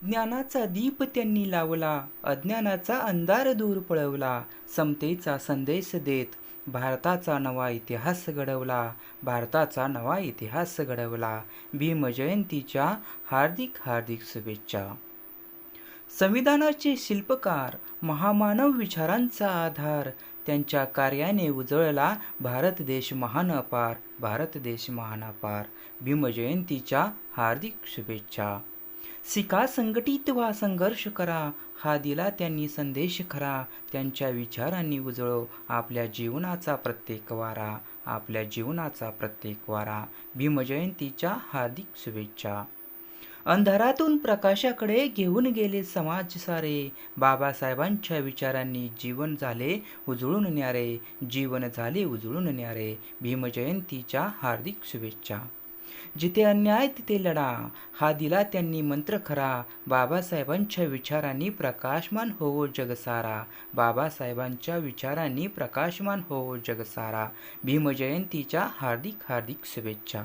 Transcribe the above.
ज्ञानाचा दीप त्यांनी लावला, अज्ञानाचा अंधार दूर पळवला. समतेचा संदेश देत भारताचा नवा इतिहास घडवला. भारताचा नवा इतिहास घडवला. भीमजयंतीच्या हार्दिक हार्दिक शुभेच्छा. संविधानाचे शिल्पकार, महामानव विचारांचा आधार, त्यांच्या कार्याने उजळला भारत देश महान अपार. भारत देश महान अपार. भीमजयंतीच्या हार्दिक शुभेच्छा. शिका, संघटित व्हा, संघर्ष करा, हा दिला त्यांनी संदेश खरा. त्यांच्या विचारांनी उजळो आपल्या जीवनाचा प्रत्येक वारा. आपल्या जीवनाचा प्रत्येक वारा. भीमजयंतीच्या हार्दिक शुभेच्छा. अंधारातून प्रकाशाकडे घेऊन गेले समाज सारे. बाबासाहेबांच्या विचारांनी जीवन झाले उजळून न्यारे. जीवन झाले उजळून न्यारे. भीमजयंतीच्या हार्दिक शुभेच्छा. जिथे अन्याय तिथे लढा, हा दिला त्यांनी मंत्र खरा. बाबासाहेबांच्या विचारांनी प्रकाशमान हो जग सारा. बाबासाहेबांच्या विचारांनी प्रकाशमान हो जग सारा. भीमजयंतीच्या हार्दिक हार्दिक शुभेच्छा.